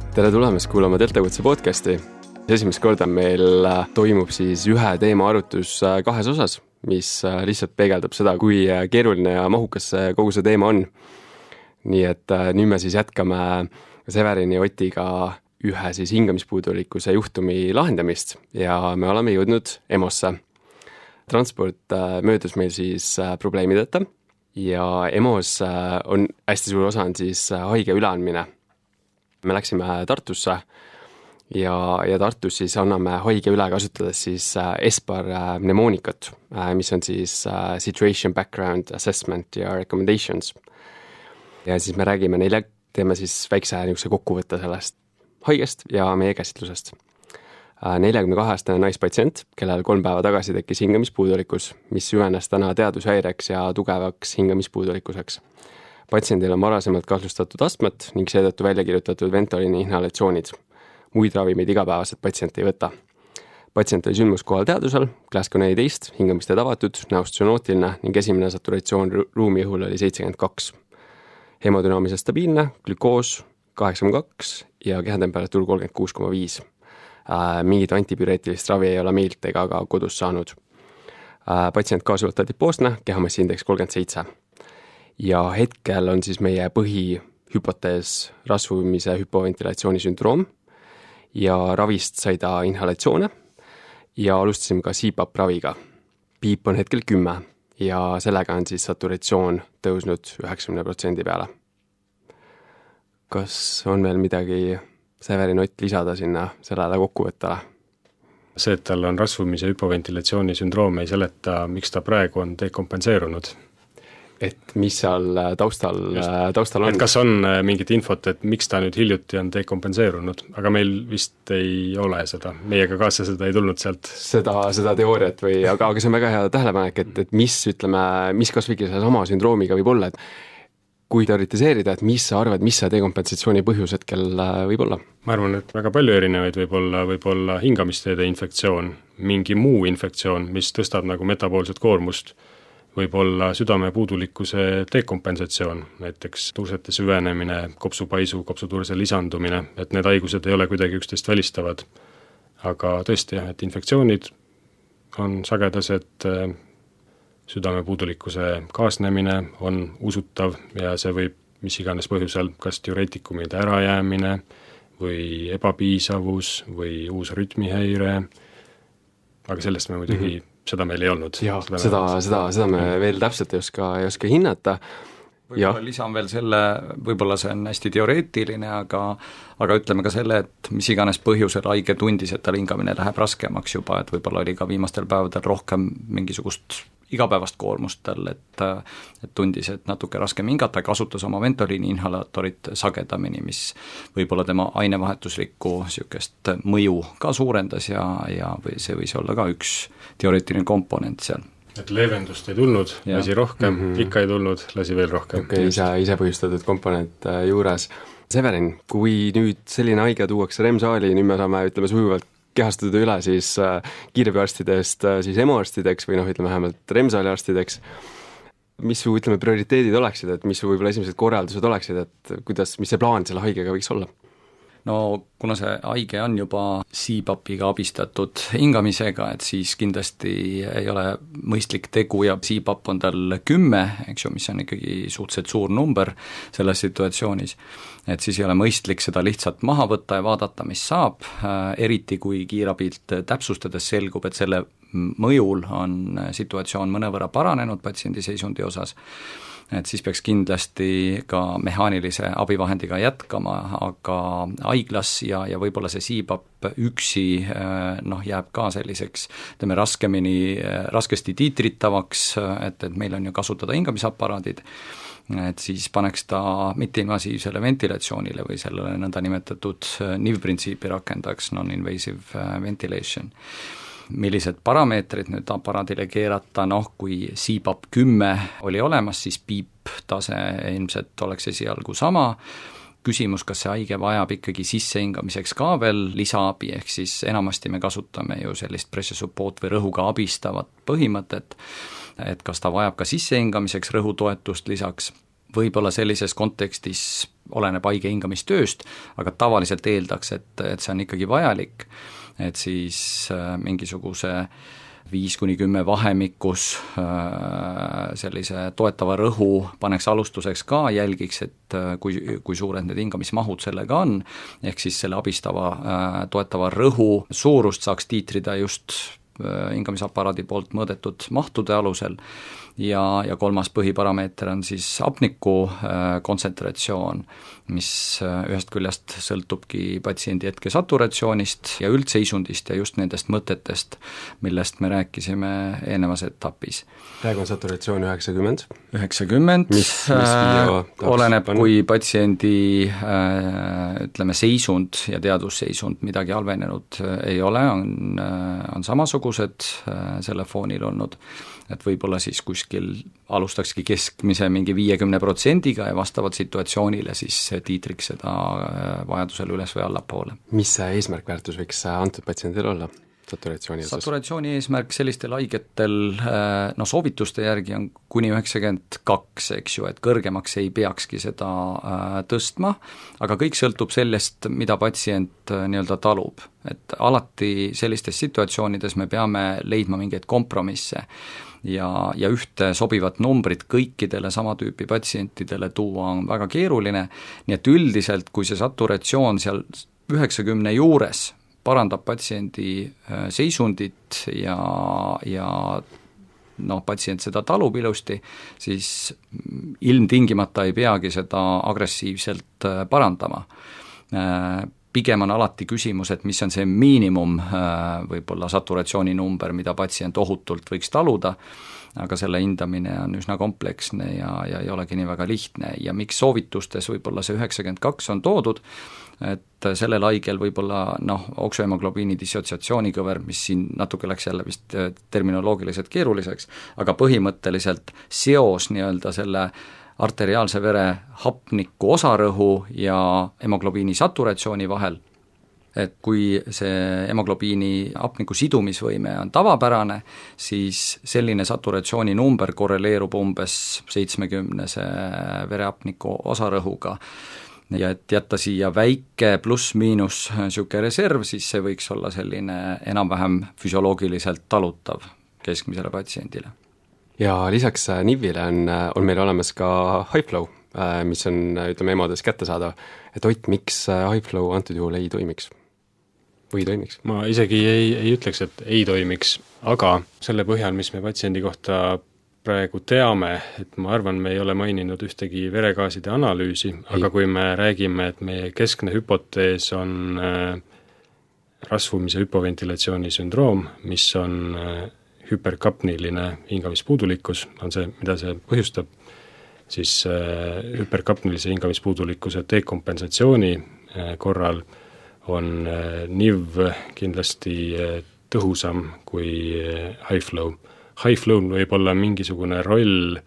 Tere tulemast kuulama Deltakutse podcasti. Esimest korda meil toimub siis ühe teema arutus kahes osas, mis lihtsalt peegeldab seda, kui keeruline ja mahukas kogu see teema on. Nii et nüüd me siis jätkame Severini ja Otiga ühe siis hingamispuudulikkuse juhtumi lahendamist ja me oleme jõudnud EMO-sse. Transport möödus meil siis probleemideta ja EMO-s on hästi suur osa on siis haige üleandmine. Me läksime Tartusse ja Tartus siis anname haige üle kasutades siis ESPAR mnemoonikat, mis on siis Situation Background Assessment ja Recommendations. Ja siis me räägime neile, teeme siis väikse niisuguse kokkuvõtte sellest haigest ja meie käsitlusest. 42-aastane naispatsient, kellel 3 päeva tagasi tekkis hingamispuudulikkus, mis süvenes täna teadushäireks ja tugevaks hingamispuudulikkuseks. Patsiendil on varasemalt kahtlustatud astmat ning seetõttu välja kirjutatud Ventolini inhalatsioonid. Muid ravimeid igapäevaselt patsient ei võta. Patsient oli sündmuskohal teadusel, Glasgow 14, hingamist avatud, näost sünnootiline ning esimene saturatsioon ruumi õhul oli 72. Hemodünaamiliselt stabiilne, glükoos 8,2 ja kehatemperatuur 36,5. Mingit antipüreetilist ravi ei ole meilt ega ka kodus saanud. Patsient kaasuvalt adipoosne, kehamassiindeks 37. Ja hetkel on siis meie põhihüpotees rasvumise hüpoventilatsiooni sündroom ja ravist sai ta inhalatsioone ja alustasime ka CPAP raviga. Piip on hetkel 10 ja sellega on siis saturatsioon tõusnud 90% peale. Kas on veel midagi Severin Ott lisada sinna sellele kokkuvõttele? See, et tal on rasvumise hüpoventilatsiooni sündroom ei seleta, miks ta praegu on dekompenseerunud. Et mis seal taustal on? Et kas on mingit infot, et miks ta nüüd hiljuti on dekompenseerunud, aga meil vist ei ole seda. Meiega kaasa seda ei tulnud sealt. Seda teooriat või, aga see on väga hea tähelepanek, et mis kas või sama sündroomiga võib olla, et kui teoritiseerida, et mis sa arvad, mis see dekompensatsiooni põhjus hetkel võib olla? Ma arvan, et väga palju erinevaid võib olla hingamisteede infektsioon, mingi muu infektsioon, mis tõstab nagu metaboolset koormust, võib olla südamepuudulikkuse dekompensatsioon, näiteks tursete süvenemine, kopsupaisu, kopsuturse lisandumine, et need haigused ei ole kuidagi üksteist välistavad. Aga tõesti jah, et infektsioonid on sagedased, südamepuudulikkuse kaasnemine on usutav ja see võib mis iganes põhjusel, kas diureetikumide ärajäämine või ebapiisavus või uus rütmihäire, aga sellest me muidugi seda meil ei olnud. Ja, seda me veel täpselt ei oska hinnata. Võib-olla lisan veel selle, võib-olla see on hästi teoreetiline, aga ütleme ka selle, et mis iganes põhjusel haige tundis, et tal hingamine läheb raskemaks juba, et võib-olla oli ka viimastel päevadel rohkem mingisugust igapäevast koormust tal, et tundis, et natuke raskem hingata, kasutas oma Ventolini inhalaatorit sagedamini, mis võib-olla tema ainevahetuslikku sükest mõju ka suurendas ja see võis olla ka üks teoreetiline komponent seal. Et leevendust ei tulnud, lasi rohkem, ikka ei tulnud, lasi veel rohkem. Ise põhjustatud komponent juures. Severin, kui nüüd selline haige tuuakse REM-saali, nüüd me saame, sujuvalt kehastuda üle siis kiirabiarstidest siis EMO-arstideks või vähemalt REM-saali arstideks. Mis su prioriteedid oleksid, et mis su võib-olla esimesed korraldused oleksid, et mis see plaan selle haigega võiks olla? No kuna see haige on juba CPAP-iga abistatud hingamisega, et siis kindlasti ei ole mõistlik tegu ja CPAP on tal 10, eks ju, mis on ikkagi suhteliselt suur number selles situatsioonis, et siis ei ole mõistlik seda lihtsalt maha võtta ja vaadata, mis saab, eriti kui kiirabilt täpsustades selgub, et selle mõjul on situatsioon mõnevõrra paranenud patsiendi seisundi osas, et siis peaks kindlasti ka mehaanilise abivahendiga jätkama, aga haiglas ja võib-olla see CPAP üksi jääb ka selliseks, raskesti tiitritavaks, et meil on ju kasutada hingamisaparaadid, et siis paneks ta mitteinvasiivsele ventilatsioonile või sellele nõnda nimetatud NIV-printsiipi rakendaks, non-invasive ventilation. Millised parameetrid nüüd aparaadile keerata, kui CPAP 10 oli olemas, siis piip-tase ilmselt oleks esialgu sama. Küsimus, kas see haige vajab ikkagi sissehingamiseks ka veel lisaabi, ehk siis enamasti me kasutame ju sellist pressure support või rõhuga abistavat põhimõtet, et kas ta vajab ka sissehingamiseks rõhutoetust lisaks. võib-olla sellises kontekstis oleneb haige hingamistööst, aga tavaliselt eeldaks, et see on ikkagi vajalik, et siis mingisuguse 5-10 vahemikus sellise toetava rõhu paneks alustuseks ka, jälgiks, et kui suured need hingamismahud sellega on, ehk siis selle abistava toetava rõhu suurust saaks tiitrida just hingamisaparaadi poolt mõõdetud mahtude alusel ja kolmas põhiparameeter on siis hapniku kontsentratsioon, mis ühest küljest sõltubki patsiendi hetkesaturatsioonist ja üldseisundist ja just nendest mõtetest, millest me rääkisime eelnevas etapis. Praegu on saturatsioon 90. 90, oleneb, kui patsiendi ütleme, seisund ja teadvusseisund midagi halvenenud ei ole, on samasugused selle foonil olnud, et võib-olla siis kuskil alustakski keskmise mingi 50%-ga ja vastavalt situatsioonile siis tiitriks seda vajadusel üles või allapoole. Mis see eesmärkväärtus võiks antud patsiendil olla saturatsiooni osas? Saturatsiooni eesmärk sellistel haigetel, soovituste järgi on kuni 92, eks ju, et kõrgemaks ei peakski seda tõstma, aga kõik sõltub sellest, mida patsient nii-öelda talub. Et alati sellistes situatsioonides me peame leidma mingeid kompromisse ja ühte sobivat numbrit kõikidele sama tüüpi patsientidele tuua on väga keeruline, nii et üldiselt, kui see saturatsioon seal 90 juures parandab patsiendi seisundit ja patsient seda talub ilusti, siis ilmtingimata ei peagi seda agressiivselt parandama. Pigem on alati küsimus, et mis on see miinimum võib-olla saturatsiooni number, mida patsient ohutult võiks taluda, aga selle hindamine on üsna kompleksne ja ei olegi nii väga lihtne ja miks soovitustes võib-olla see 92 on toodud, et sellel haigel võib-olla oksuhemoglobiini dissotsiatsioonikõver, mis siin natuke läks jälle vist terminoloogiliselt keeruliseks, aga põhimõtteliselt seos nii-öelda selle arteriaalse vere hapniku osarõhu ja hemoglobiini saturatsiooni vahel, et kui see hemoglobiini hapniku sidumisvõime on tavapärane, siis selline saturatsiooni number korreleerub umbes 70 verehapniku osarõhuga ja et jätta siia väike pluss-miinus niisugune reserv, siis see võiks olla selline enam-vähem füsioloogiliselt talutav keskmisele patsiendile. Ja lisaks NIV-ile on meil olemas ka HiFlow, mis on, ütleme, EMO-des kättesaadav. Et Ott, miks HiFlow antud juhul ei toimiks? Või toimiks? Ma isegi ei ütleks, et ei toimiks, aga selle põhjal, mis me patsiendi kohta praegu teame, et ma arvan, me ei ole maininud ühtegi veregaaside analüüsi, aga kui me räägime, et meie keskne hüpotees on rasvumise hüpoventilatsiooni sündroom, mis on hüperkapniline hingamispuudulikkus, on see, mida see põhjustab, siis hüperkapnilise hingamispuudulikkuse dekompensatsiooni korral on NIV kindlasti tõhusam kui HiFlow. HiFlow võib olla mingisugune roll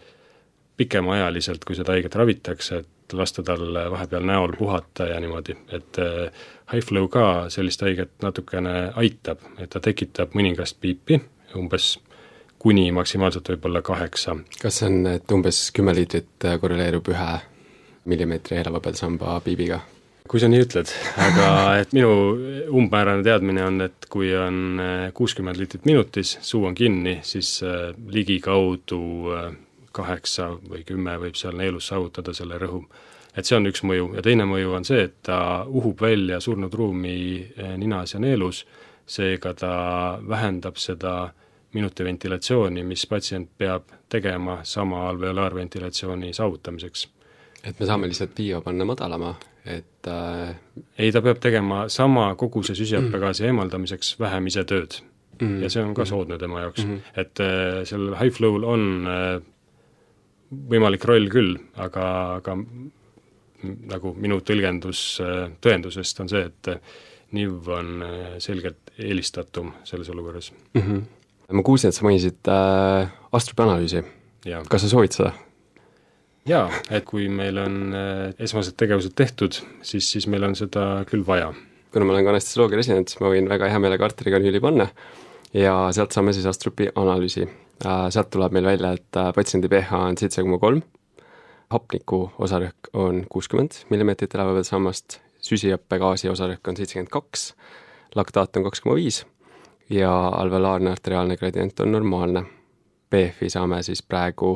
pikemaajaliselt, kui seda haiget ravitakse, et lasta tal vahepeal näol puhata ja niimoodi, et HiFlow ka sellist haiget natukene aitab, et ta tekitab mõningast piipi, umbes kuni maksimaalselt võib-olla 8. Kas see on, et umbes 10 liitrit korreleerub 1 millimeetri elavõbelsamba piibiga? Kui sa nii ütled, aga et minu umbmäärane teadmine on, et kui on 60 liitrit minutis, suu on kinni, siis ligikaudu 8 või 10 võib seal neelus saavutada selle rõhu. Et see on üks mõju ja teine mõju on see, et ta uhub välja surnud ruumi ninas ja neelus, seega ta vähendab seda minutiventilatsiooni, mis patsient peab tegema sama alveolaarventilatsiooni saavutamiseks. Et me saame lihtsalt piiva panna madalama, et ei, ta peab tegema sama koguse süsihappegasi eemaldamiseks vähem ise tööd. Ja see on ka soodne tema jaoks. Et sellel HiFlow'l on võimalik roll küll, aga nagu minu tõendusest on see, et NIV on selgelt eelistatum selles olukorras. Ma kuulsin, et sa mainisid Astrupi analüüsi. Kas sa soovid seda? Jaa, et kui meil on esmased tegevused tehtud, siis meil on seda küll vaja. Kuna ma olen ka anestesioloogia resident, siis ma võin väga hea meelega arterikanüüli panna ja sealt saame siis Astrupi analüüsi. Sealt tuleb meil välja, et patsiendi pH on 7,3, hapniku osarõhk on 60 mm elavhõbedasammast, süsihappegaasi osarõhk on 72, laktaat on 2,5 ja alveolaarne arteriaalne gradient on normaalne. BF-i saame siis praegu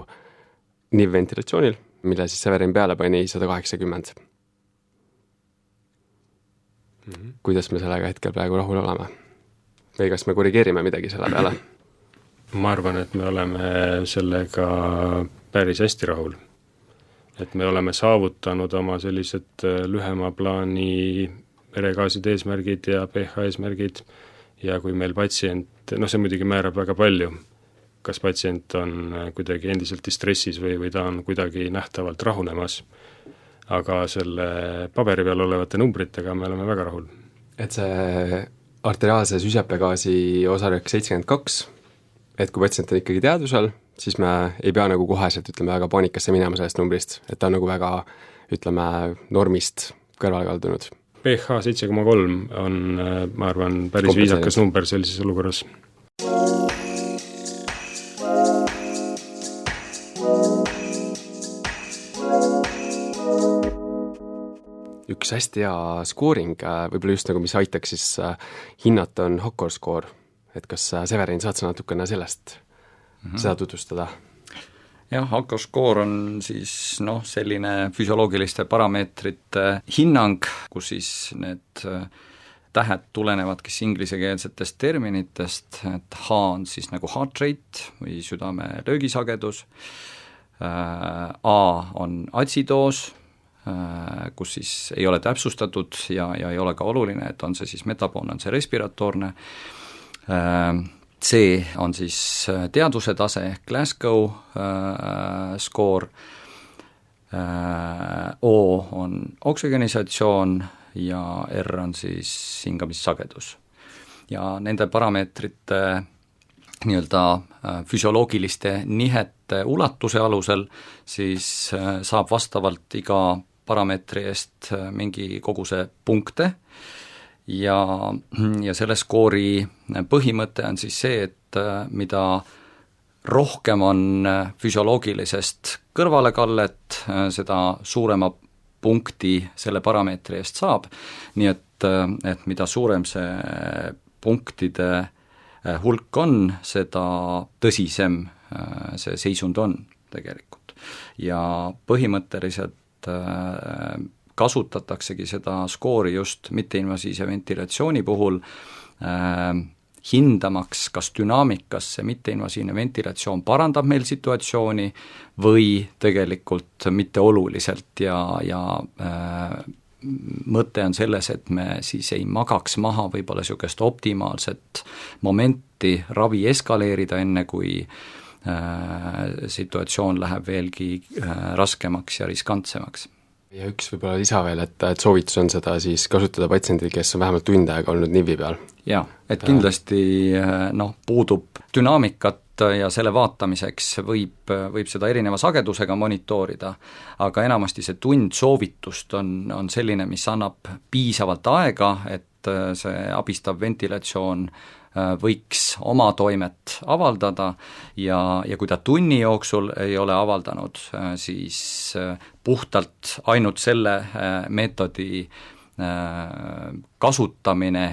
NIV-ventilatsioonil, mille siis Severin peale pani 180. Kuidas me sellega hetkel praegu rahul oleme? Või kas me korrigeerime midagi selle peale? Ma arvan, et me oleme sellega päris hästi rahul. Et me oleme saavutanud oma sellised lühema plaani veregaaside eesmärgid ja pH eesmärgid ja kui meil patsient, see muidugi määrab väga palju, kas patsient on kuidagi endiselt distressis või ta on kuidagi nähtavalt rahunemas, aga selle paberi peal olevate numbritega me oleme väga rahul. Et see arteriaalse süsihappegaasi osarõhk 72, et kui patsient on ikkagi teadvusel, siis me ei pea nagu koheselt, väga paanikasse minema sellest numbrist, et ta on nagu väga, normist kõrvale kaldunud. pH 7,3 on, ma arvan, päris viisakas number sellises olukorras. Üks hästi hea skooring, võib-olla just nagu mis aitaks siis hinnata on Hocor skoor, et kas Severin saad sa natukene sellest seda tutvustada? Jah, Hocor skoor on siis selline füsioloogiliste parameetrite hinnang, kus siis need tähed tulenevadki inglisekeelsetest terminitest, et H on siis nagu heart rate või südame löögisagedus, A on atsidoos, kus siis ei ole täpsustatud ja ei ole ka oluline, et on see siis metaboolne, on see respiratoorne, C on siis teadvuse tase ehk Glasgow skoor, O on oksügenisatsioon ja R on siis hingamissagedus. Ja nende parameetrite füsioloogiliste nihete ulatuse alusel siis saab vastavalt iga parameetri eest mingi koguse punkte ja selle skoori põhimõte on siis see, et mida rohkem on füsioloogilisest kõrvalekallet, seda suurema punkti selle parameetri eest saab, nii et mida suurem see punktide hulk on, seda tõsisem see seisund on tegelikult. Ja põhimõtteliselt kasutataksegi seda skoori just mitteinvasiivse ventilatsiooni puhul hindamaks, kas dünaamikas see mitteinvasiivne ventilatsioon parandab meil situatsiooni või tegelikult mitte oluliselt ja mõte on selles, et me siis ei magaks maha võib-olla niisugust optimaalset momenti ravi eskaleerida, enne kui situatsioon läheb veelgi raskemaks ja riskantsemaks. Ja üks võib-olla lisa veel, et soovitus on seda siis kasutada patsiendil, kes on vähemalt tund aega olnud NIV-i peal. Jaa, et kindlasti puudub dünaamikat ja selle vaatamiseks võib seda erineva sagedusega monitoorida, aga enamasti see tund soovitust on selline, mis annab piisavalt aega, et see abistav ventilatsioon võiks oma toimet avaldada ja kui ta tunni jooksul ei ole avaldanud, siis puhtalt ainult selle meetodi kasutamine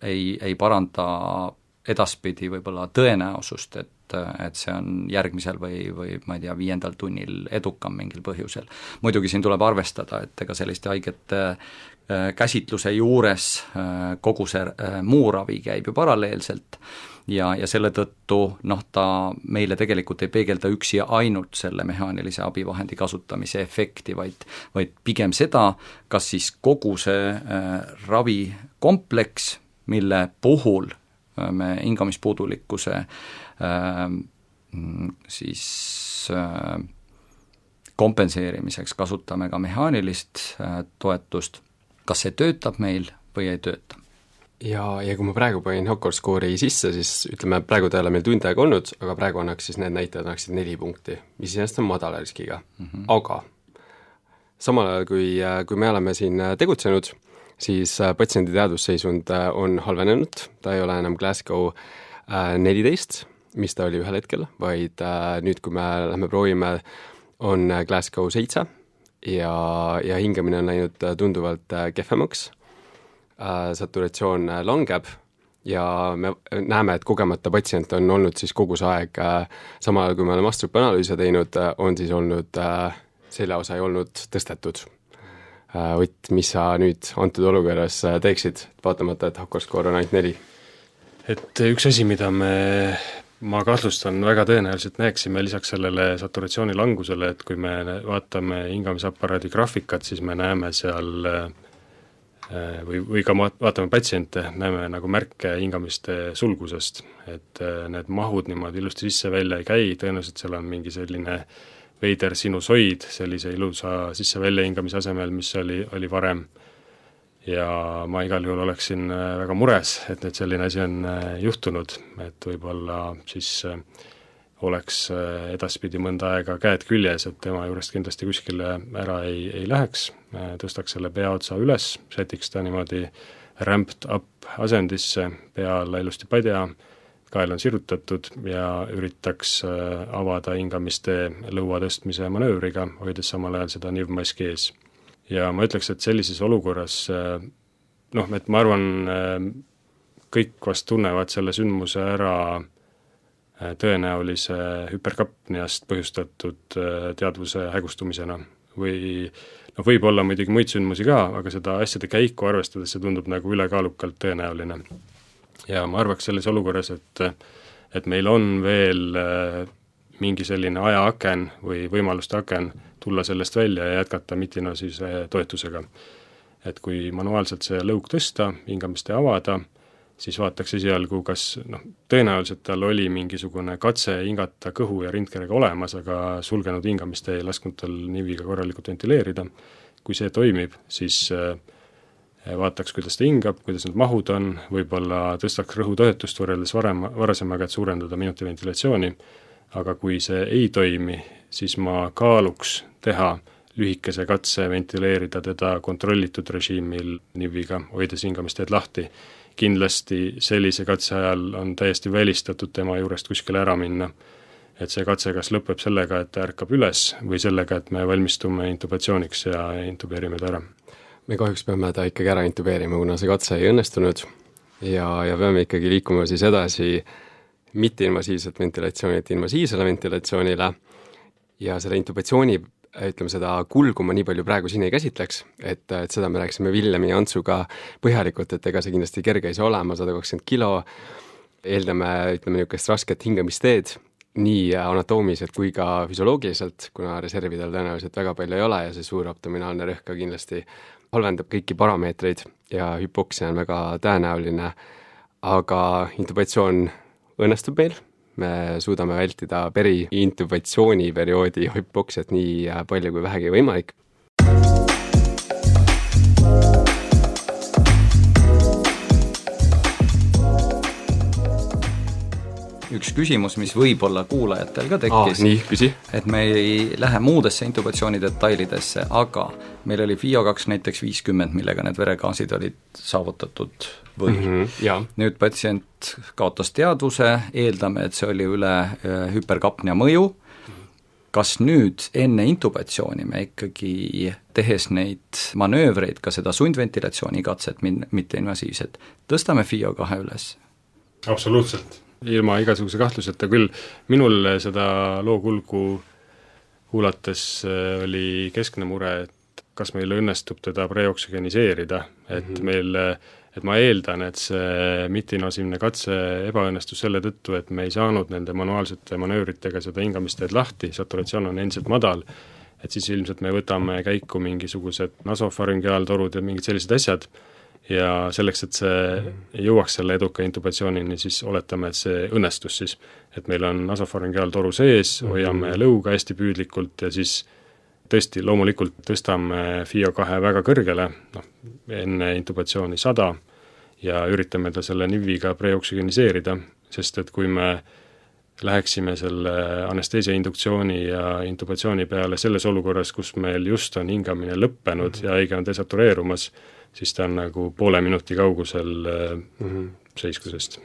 ei paranda edaspidi võib-olla tõenäosust, et see on järgmisel või ma ei tea, 5. tunnil edukam mingil põhjusel. Muidugi siin tuleb arvestada, et ega selliste haigete käsitluse juures kogu see muu ravi käib ju paralleelselt ja selle tõttu ta meile tegelikult ei peegelda üksi ainult selle mehaanilise abivahendi kasutamise efekti, vaid pigem seda, kas siis kogu see ravikompleks, mille puhul me hingamispuudulikkuse siis kompenseerimiseks kasutame ka mehaanilist toetust, kas see töötab meil või ei tööta. Ja kui ma praegu panin Hocor skoori sisse, siis praegu ta ei ole meil tund aega olnud, aga praegu annaks siis need näitajad annaksid 4 punkti, mis sinest on madala riskiga. Aga samal ajal, kui me oleme siin tegutsenud, siis patsiendi teadvusseisund on halvenenud, ta ei ole enam Glasgow 14, mis ta oli ühel hetkel, vaid nüüd, kui me lähme proovime on Glasgow 7 ja hingamine on läinud tunduvalt kehvemaks, saturatsioon langeb ja me näeme, et kogemata patsient on olnud siis kogu see aeg, samal ajal kui me oleme astrupanalüüse teinud, on siis olnud, seljaosa ei olnud tõstetud. Ott, mis sa nüüd antud olukorras teeksid, vaatamata, et Hakkor-skoor on ainult 4? Et üks asi, mida ma kahtlustan väga tõenäoliselt näeksime lisaks sellele saturatsiooni langusele, et kui me vaatame hingamisaparaadi graafikat, siis me näeme seal või ka vaatame patsiente, näeme nagu märke hingamiste sulgusest, et need mahud niimoodi ilusti sisse-välja ei käi, tõenäoliselt seal on mingi selline veider sinusoid sellise ilusa sisse-välja hingamise asemel, mis oli varem. Ja ma igal juhul oleksin väga mures, et nüüd selline asi on juhtunud, et võib-olla siis oleks edaspidi mõnda aega käed küljes, et tema juurest kindlasti kuskile ära ei läheks, tõstaks selle pea otsa üles, setiks ta niimoodi ramped up asendisse, pea alla ilusti padja, kael on sirutatud ja üritaks avada hingamiste lõua tõstmise manöövriga, hoides samal ajal seda nivmaski ees. Ja ma ütleks, et sellises olukorras, et ma arvan, kõik vast tunnevad selle sündmuse ära tõenäolise hüperkapniast põhjustatud teadvuse hägustumisena või võib olla muidugi muid sündmusi ka, aga seda asjade käiku arvestades see tundub nagu ülekaalukalt tõenäoline. Ja ma arvaks selles olukorras, et meil on veel mingi selline ajaaken või võimaluste aken tulla sellest välja ja jätkata mitinosise toetusega. Et kui manuaalselt see lõug tõsta, hingamist avada, siis vaataks esialgu, kas tõenäoliselt tal oli mingisugune katse hingata kõhu ja rindkerega olemas, aga sulgenud hingamist ei lasknud tal niviga korralikult ventileerida. Kui see toimib, siis vaataks, kuidas ta hingab, kuidas need mahud on, võib-olla tõstaks rõhutoetust võrreldes varasemaga, et suurendada minuti ventilatsiooni, aga kui see ei toimi, siis ma kaaluks teha lühikese katse ventileerida teda kontrollitud režiimil niviga, hoides hingamisteed lahti. Kindlasti sellise katse ajal on täiesti välistatud tema juurest kuskile ära minna. Et see katse kas lõpeb sellega, et ta ärkab üles või sellega, et me valmistume intubatsiooniks ja intubeerime ta ära. Me kahjuks peame ta ikkagi ära intubeerima, kuna see katse ei õnnestunud ja peame ikkagi liikuma siis edasi mitte-invasiivselt ventilatsioonilt invasiivsele ventilatsioonile ja selle intubatsiooni, ütleme seda kulgu ma nii palju praegu siin ei käsitleks, et seda me rääksime Villemi ja Antsuga põhjalikult, et ega see kindlasti kerge ei saa olema, 120 kilo, eeldame, ütleme niisugust rasket hingamisteed, nii anatoomiliselt kui ka füsioloogiliselt, kuna reservidel tõenäoliselt väga palju ei ole ja see suur abdominaalne rõhk ka kindlasti halvendab kõiki parameetreid ja hüpoksia on väga tõenäoline, aga intubatsioon õnnestub meil, me suudame vältida peri-intubatsiooni perioodi hüpoksiat nii palju kui vähegi võimalik. Üks küsimus, mis võib-olla kuulajatel ka tekkis, nii, küsi. Et me ei lähe muudesse intubatsiooni detailidesse, aga meil oli FiO2 näiteks 50, millega need veregaasid olid saavutatud või. Nüüd patsient kaotas teadvuse, eeldame, et see oli üle hüperkapnia mõju. Kas nüüd enne intubatsiooni me ikkagi tehes neid manöövreid, ka seda sundventilatsiooni katset, mitte invasiivset, tõstame FiO2 üles? Absoluutselt. Ilma igasuguse kahtluseta küll. Minul seda loo kulgu kuulates oli keskne mure, et kas meil õnnestub teda preoksügeniseerida, et ma eeldan, et see mitte-invasiivne katse ebaõnnestus selle tõttu, et me ei saanud nende manuaalsete manöövritega seda hingamisteed lahti, saturatsioon on endiselt madal, et siis ilmselt me võtame käiku mingisugused nasofaryngeaaltorud ja mingid sellised asjad, ja selleks, et see jõuaks selle eduka intubatsioonini, siis oletame, et see õnnestus siis, et meil on nasofaryngeaaltoru sees, hoiame lõuga hästi püüdlikult ja siis tõesti loomulikult tõstame FiO2 väga kõrgele, enne intubatsiooni 100 ja üritame ta selle niviga preoksügeniseerida, sest et kui me läheksime selle anesteesia induktsiooni ja intubatsiooni peale selles olukorras, kus meil just on hingamine lõppenud ja haige on desatureerumas, siis ta on nagu poole minuti kaugusel seiskusest.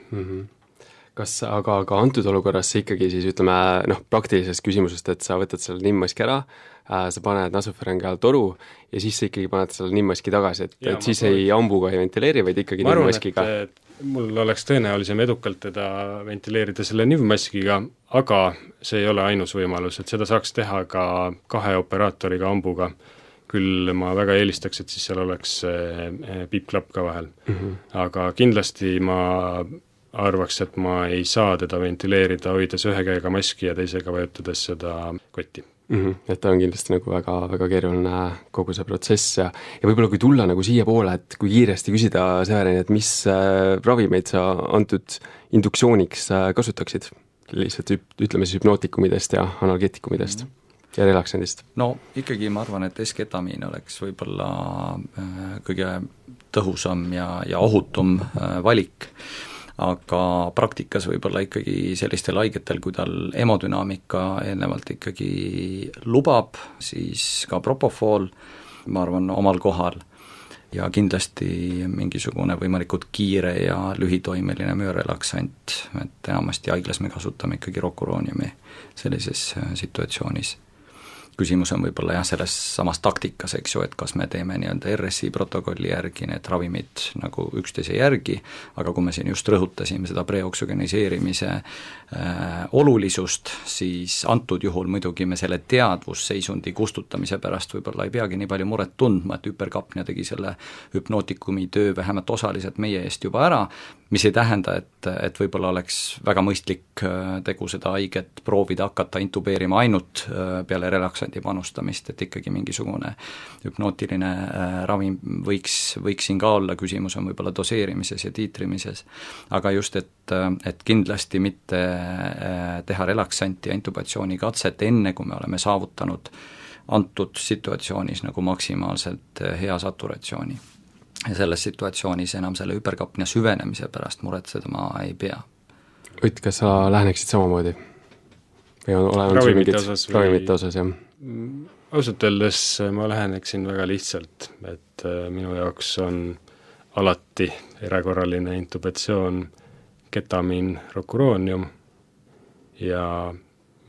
aga antud olukorras see ikkagi siis ütleme praktilisest küsimusest, et sa võtad selle NIM-maski ära, sa paned nasopharyngeal toru ja siis sa ikkagi paned selle NIM-maski tagasi, et siis ei ambuga ei ventileeri, vaid ikkagi NIM-maskiga. Mul oleks tõenäolisem edukalt teda ventileerida selle NIM-maskiga, aga see ei ole ainus võimalus, et seda saaks teha ka 2 operaatoriga ambuga. Küll ma väga eelistaks, et siis seal oleks piipklapp ka vahel. Aga kindlasti ma arvaks, et ma ei saa teda ventileerida, hoides ühe käega maski ja teisega vajutades seda kotti. Et ta on kindlasti nagu väga, väga keeruline kogu see protsess ja võib-olla kui tulla nagu siia poole, et kui kiiresti küsida Severin, et mis ravimeid sa antud induktsiooniks kasutaksid, lihtsalt ütleme siis hüpnootikumidest ja analgeetikumidest ja relaksandist? No ikkagi ma arvan, et esketamiin oleks võib-olla kõige tõhusam ja ohutum valik, aga praktikas võib-olla ikkagi sellistel haigetel, kui tal hemodünaamika eelnevalt ikkagi lubab, siis ka propofool, ma arvan, omal kohal ja kindlasti mingisugune võimalikult kiire ja lühitoimeline müürelaksant, et enamasti haiglas me kasutame ikkagi rokurooniumi sellises situatsioonis. Küsimus on võib-olla selles samas taktikas, eks ju, et kas me teeme nii-öelda RSI protokolli järgi need ravimid nagu üksteise järgi, aga kui me siin just rõhutasime seda preoksügeniseerimise olulisust, siis antud juhul muidugi me selle teadvusseisundi kustutamise pärast võib-olla ei peagi nii palju muret tundma, et hüperkapnia tegi selle hüpnootikumi töö vähemalt osaliselt meie eest juba ära, mis ei tähenda, et võib-olla oleks väga mõistlik tegu seda haiget proovida hakata intubeerima ainult peale relaksandi panustamist, et ikkagi mingisugune hüpnootiline ravim võiks siin ka olla, küsimus on võib-olla doseerimises ja tiitrimises, aga just, et kindlasti mitte teha relaksanti ja intubatsiooni-katset enne, kui me oleme saavutanud antud situatsioonis nagu maksimaalselt hea saturatsiooni. Ja selles situatsioonis enam selle hüperkapnia süvenemise pärast muretseda ma ei pea. Ott, kas sa läheneksid samamoodi? Või on ravimite osas, jah? Ausalt öeldes ma läheneksin väga lihtsalt, et minu jaoks on alati erakorraline intubatsioon ketamiin, rokuroonium ja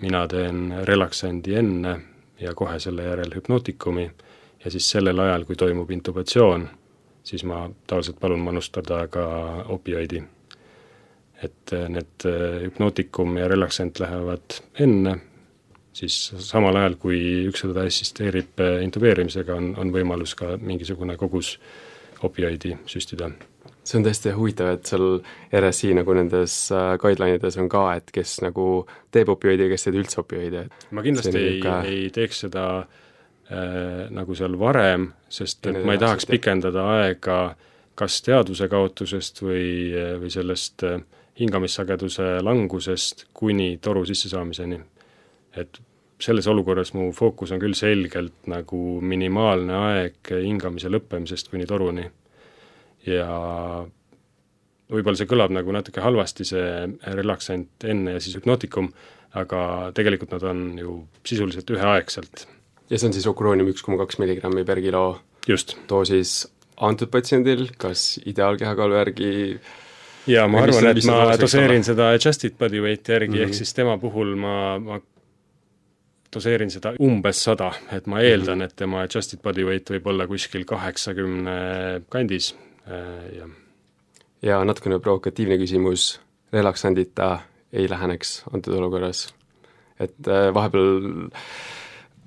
mina teen relaksandi enne ja kohe selle järel hüpnootikumi ja siis sellel ajal, kui toimub intubatsioon, siis ma tavaliselt palun manustada ka opioidi. Et need hüpnootikum ja relaksant lähevad enne, siis samal ajal, kui üksilda assisteerib intubeerimisega, on võimalus ka mingisugune kogus opioidi süstida. See on tõesti huvitav, et seal RSI nagu nendes guideline'ides on ka, et kes nagu teeb opioidi ja kes teeb üldse opioidi. Ma kindlasti ei teeks seda nagu seal varem, sest et ma ei tahaks pikendada aega kas teadvuse kaotusest või sellest hingamissageduse langusest kuni toru sissesaamiseni. Et selles olukorras mu fookus on küll selgelt nagu minimaalne aeg hingamise lõppemisest kuni toruni. Ja võib-olla see kõlab nagu natuke halvasti, see relaksant enne ja siis hüpnootikum, aga tegelikult nad on ju sisuliselt üheaegselt. Ja see on siis rokuroonium 1,2 milligrammi per kilo just doosis antud patsiendil, kas ideaalkehakaalu järgi? Ja ma arvan, et ma doseerin seda adjusted body weight järgi, ehk siis tema puhul ma doseerin seda umbes 100, et ma eeldan, et tema adjusted body weight võib olla kuskil 80 kandis. Ja natukene provokatiivne küsimus, relaksandita ei läheneks antud olukorras. Et vahepeal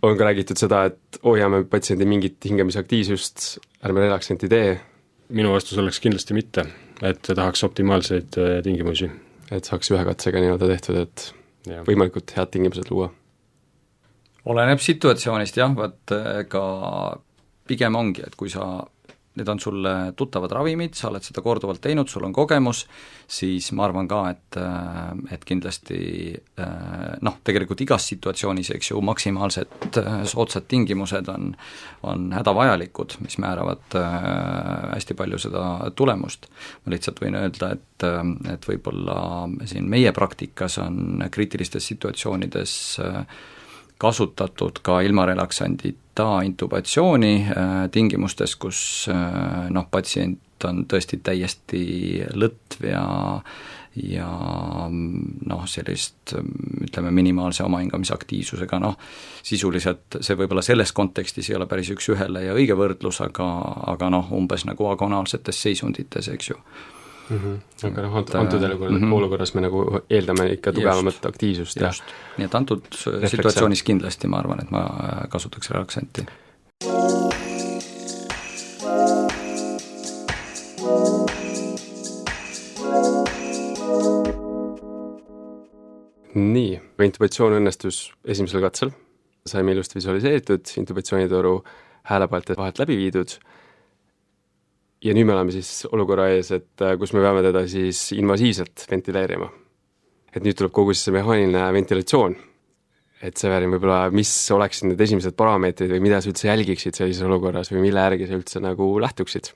on ka räägitud seda, et hoiame patsiendi mingit hingamisaktiivsust, ärme relaksanti tee. Minu vastus oleks kindlasti mitte, et tahaks optimaalseid tingimusi. Et saaks ühe katsega nii-öelda tehtud, et võimalikult head tingimused luua. Oleneb situatsioonist, jah, ka pigem ongi, et kui need on sulle tuttavad ravimid, sa oled seda korduvalt teinud, sul on kogemus, siis ma arvan ka, et kindlasti tegelikult igas situatsioonis, eks ju, maksimaalselt soodsad tingimused on hädavajalikud, mis määravad hästi palju seda tulemust. Ma lihtsalt võin öelda, et võib-olla siin meie praktikas on kriitilistes situatsioonides kasutatud ka ilma relaksandita intubatsiooni tingimustes, kus patsient on tõesti täiesti lõtv ja sellist ütleme minimaalse omahingamisaktiivsusega, sisuliselt see võib-olla selles kontekstis ei ole päris üks-ühele ja õige võrdlus, aga umbes nagu agonaalsetes seisundites, eks ju. Aga antud olukorras me nagu eeldame ikka tugevamat aktiivsust. Just. Nii et antud situatsioonis kindlasti ma arvan, et ma kasutaks relaksanti. Nii, intubatsioon õnnestus esimesel katsel, saime ilusti visualiseeritud, intubatsioonitoru häälepaalte vahelt läbi viidud ja nüüd me oleme siis olukorra ees, et kus me peame teda siis invasiivselt ventileerima. Et nüüd tuleb kogu see mehaaniline ventilatsioon, et Severin võib-olla, mis oleksid need esimesed parameetrid või mida sa üldse jälgiksid sellises olukorras või mille järgi sa üldse nagu lähtuksid?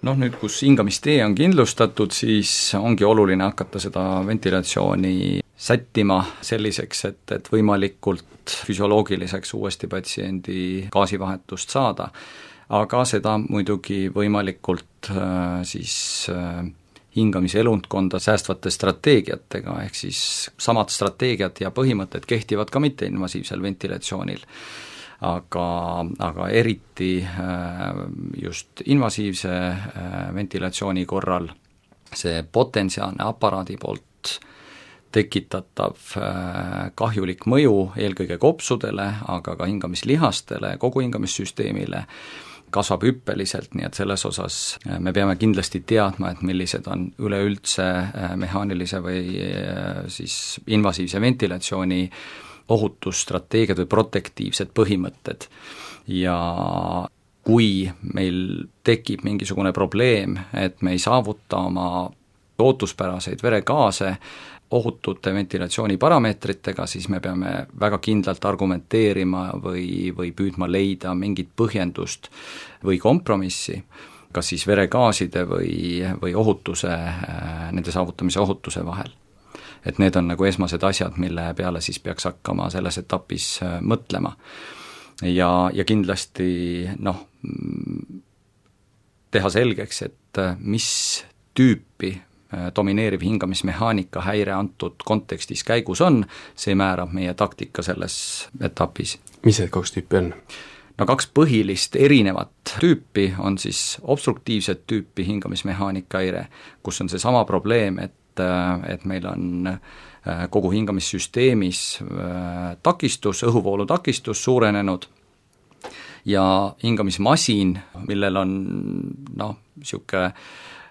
Nüüd, kus hingamistee on kindlustatud, siis ongi oluline hakata seda ventilatsiooni sättima selliseks, et võimalikult füsioloogiliseks uuesti patsiendi gaasivahetust saada, aga seda muidugi võimalikult hingamise elundkonda säästvate strateegiatega, ehk siis samad strateegiad ja põhimõtted kehtivad ka mitteinvasiivsel ventilatsioonil. Aga eriti just invasiivse ventilatsiooni korral see potentsiaalne aparaadi poolt tekitatav kahjulik mõju eelkõige kopsudele, aga ka hingamislihastele, kogu hingamissüsteemile kasvab hüppeliselt, nii et selles osas me peame kindlasti teadma, et millised on üleüldse mehaanilise või siis invasiivse ventilatsiooni ohutusstrateegiad või protektiivsed põhimõtted ja kui meil tekib mingisugune probleem, et me ei saavuta oma ootuspäraseid veregaase ohutute ventilatsiooniparameetritega, siis me peame väga kindlalt argumenteerima või püüdma leida mingit põhjendust või kompromissi, kas siis veregaaside või ohutuse, nende saavutamise ohutuse vahel. Et need on nagu esmased asjad, mille peale siis peaks hakkama selles etapis mõtlema. Ja kindlasti teha selgeks, et mis tüüpi domineeriv hingamismehaanika häire antud kontekstis käigus on, see määrab meie taktika selles etapis. Mis need 2 tüüpi on? 2 põhilist erinevat tüüpi on siis obstruktiivset tüüpi hingamismehaanika häire, kus on see sama probleem, et meil on kogu hingamissüsteemis takistus, õhuvoolu takistus suurenenud ja hingamismasin, millel on niisugune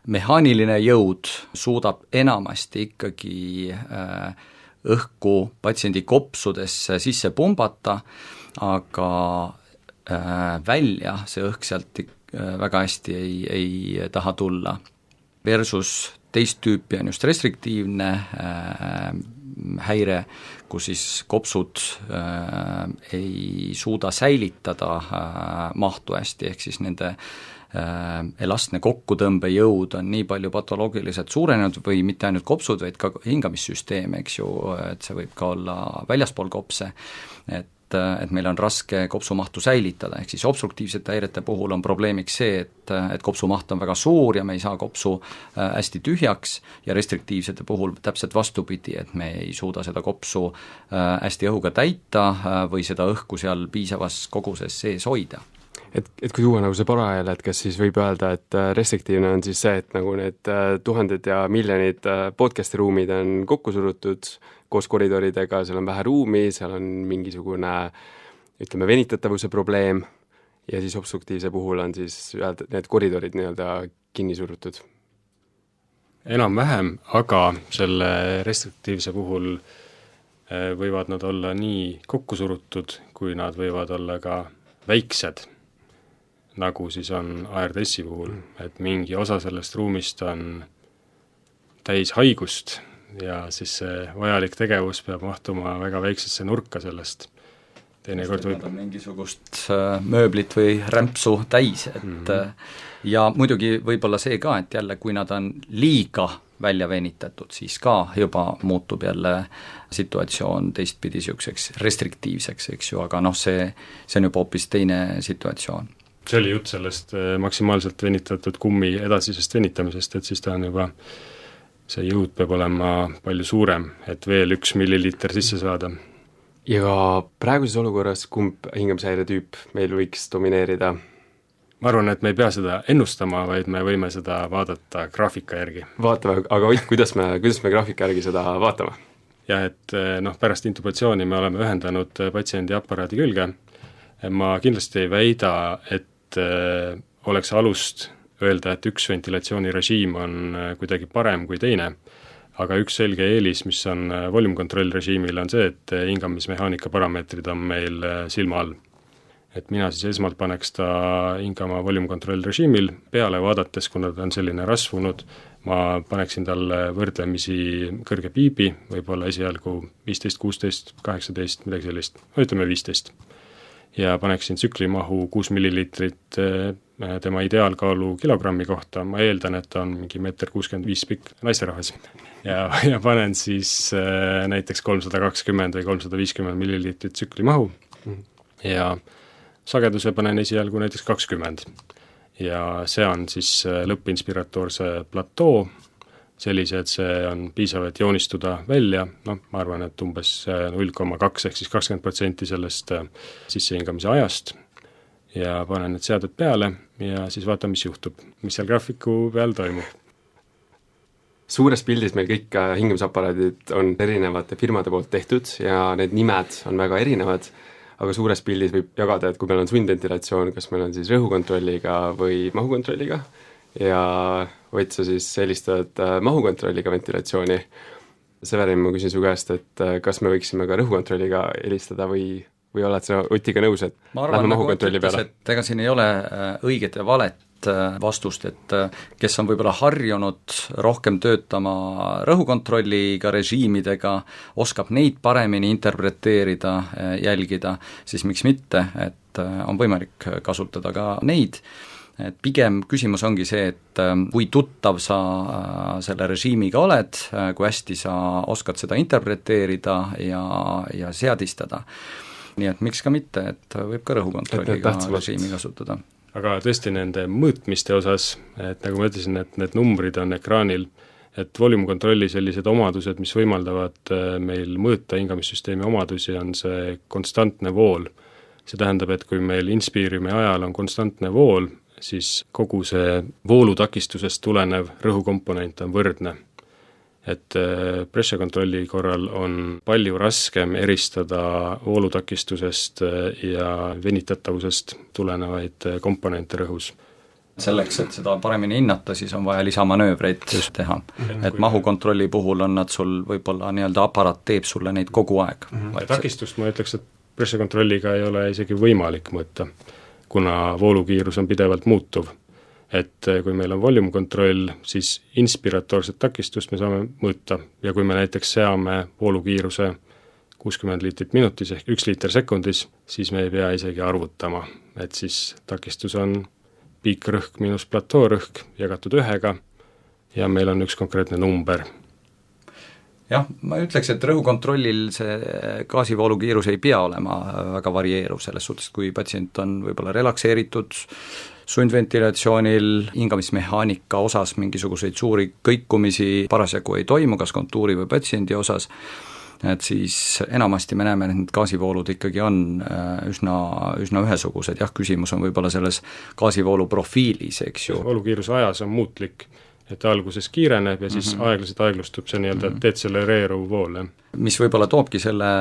mehaaniline jõud, suudab enamasti ikkagi õhku patsiendi kopsudesse sisse pumbata, aga välja see õhk sealt väga hästi ei taha tulla. Versus teist tüüpi on just restriktiivne häire, kus siis kopsud ei suuda säilitada mahtu hästi, ehk siis nende elastne kokkutõmbejõud on nii palju patoloogiliselt suurenenud või mitte ainult kopsud, vaid ka hingamissüsteem, eks ju, et see võib ka olla väljaspool kopse, et meil on raske kopsumahtu säilitada, ehk siis obstruktiivsete häirete puhul on probleemiks see, et kopsumaht on väga suur ja me ei saa kopsu hästi tühjaks ja restriktiivsete puhul täpselt vastupidi, et me ei suuda seda kopsu hästi õhuga täita või seda õhku seal piisavas koguses sees hoida. Et kui tuua nagu see parajale, et kas siis võib öelda, et restriktiivne on siis see, et nagu need tuhanded ja miljonid podcasti ruumid on kokku surutud koos koridoridega, seal on vähe ruumi, seal on mingisugune, ütleme, venitatavuse probleem ja siis obstruktiivse puhul on siis need koridorid nii-öelda kinni surutud. Enam-vähem, aga selle restriktiivse puhul võivad nad olla nii kokku surutud, kui nad võivad olla ka väiksed, nagu siis on ARDS-i puhul, et mingi osa sellest ruumist on täis haigust ja siis see vajalik tegevus peab mahtuma väga väiksesse nurka sellest. Teinekord võib mingisugust mööblit või rämpsu täis, et ja muidugi võib-olla see ka, et jälle kui nad on liiga välja venitatud, siis ka juba muutub jälle situatsioon teistpidi niisuguseks restriktiivseks, eks ju, aga see on juba hoopis teine situatsioon. see oli jutt sellest maksimaalselt venitatud kummi edasisest venitamisest, et siis ta on juba, see jõud peab olema palju suurem, et veel 1 milliliiter sisse saada. Ja praeguses olukorras kumb hingamisehäire tüüp meil võiks domineerida? Ma arvan, et me ei pea seda ennustama, vaid me võime seda vaadata graafika järgi. Vaatame, aga Ott, kuidas me graafika järgi seda vaatame? Jah, et pärast intubatsiooni me oleme ühendanud patsiendi aparaadi külge. Ma kindlasti ei väida, et oleks alust öelda, et üks ventilatsioonirežiim on kuidagi parem kui teine, aga üks selge eelis, mis on volüümkontroll režiimil, on see, et hingamismehaanika parameetrid on meil silma all. Et mina siis esmalt paneks ta hingama volüümkontroll režiimil peale vaadates, kuna ta on selline rasvunud, ma paneksin talle võrdlemisi kõrge piibi, võib-olla esialgu 15, 16, 18, midagi sellist, ütleme 15. Ja paneksin tsüklimahu 6 milliliitrit tema ideaalkaalu kilogrammi kohta, ma eeldan, et ta on mingi 1,65 m pikk naisterahvas. Ja panen siis näiteks 320 või 350 milliliitrit tsüklimahu ja sageduse panen esialgu näiteks 20. Ja see on siis lõppinspiratoorse platoo, sellise, et see on piisav, et joonistuda välja, ma arvan, et umbes 0,2 ehk siis 20% sellest sissehingamise ajast ja panen need seaded peale ja siis vaatan, mis juhtub, mis seal graafiku peal toimub. Suures pildis meil kõik hingamisaparaadid on erinevate firmade poolt tehtud ja need nimed on väga erinevad, aga suures pildis võib jagada, et kui meil on sundventilatsioon, kas meil on siis rõhukontrolliga või mahukontrolliga ja Ott, sa siis eelistad mahukontrolliga ventilatsiooni. Severin, ma küsin su käest, et kas me võiksime ka rõhukontrolliga eelistada või oled sa Otiga nõus, et lähme mahukontrolli peale? Et ega siin ei ole õiget ja valet vastust, et kes on võib-olla harjunud rohkem töötama rõhukontrolliga režiimidega, oskab neid paremini interpreteerida, jälgida, siis miks mitte, et on võimalik kasutada ka neid. Et pigem küsimus ongi see, et kui tuttav sa selle režiimiga oled, kui hästi sa oskad seda interpreteerida ja seadistada. Nii et miks ka mitte, et võib ka rõhukontrolliga režiimi kasutada. Aga tõesti nende mõõtmiste osas, et nagu ma ütlesin, et need numbrid on ekraanil, et volüümkontrolli sellised omadused, mis võimaldavad meil mõõta hingamissüsteemi omadusi, on see konstantne vool. See tähendab, et kui meil inspiirimi ajal on konstantne vool, siis kogu see voolutakistusest tulenev rõhukomponent on võrdne. Et pressure kontrolli korral on palju raskem eristada voolutakistusest ja venitatavusest tulenevaid komponente rõhus. Selleks, et seda paremini hinnata, siis on vaja lisamanöövreid teha. Et mahukontrolli puhul on nad sul võib-olla nii-öelda aparaat teeb sulle neid kogu aeg. Takistust ma ütleks, et pressure kontrolliga ei ole isegi võimalik mõõta, kuna voolukiirus on pidevalt muutuv. Et kui meil on volüümkontroll, siis inspiratoorset takistust me saame mõõta ja kui me näiteks seame voolukiiruse 60 liitrit minutis ehk 1 liiter sekundis, siis me ei pea isegi arvutama, et siis takistus on piikrõhk miinus platoorõhk jagatud 1 ja meil on üks konkreetne number. Jah, ma ütleks, et rõhukontrollil see gaasivoolukiirus ei pea olema väga varieeruv selles suhtes, kui patsient on võib-olla relakseeritud, sundventilatsioonil, hingamismehaanika osas mingisuguseid suuri kõikumisi parasjagu ei toimu, kas kontuuri või patsiendi osas, et siis enamasti me näeme, et need gaasivoolud ikkagi on üsna ühesugused, jah, küsimus on võib-olla selles gaasivoolu profiilis, eks ju. Voolukiirus ajas on muutlik, et alguses kiireneb ja siis aeglaselt aeglustub see nii-öelda detselereeruv vool. Mis võib-olla toobki selle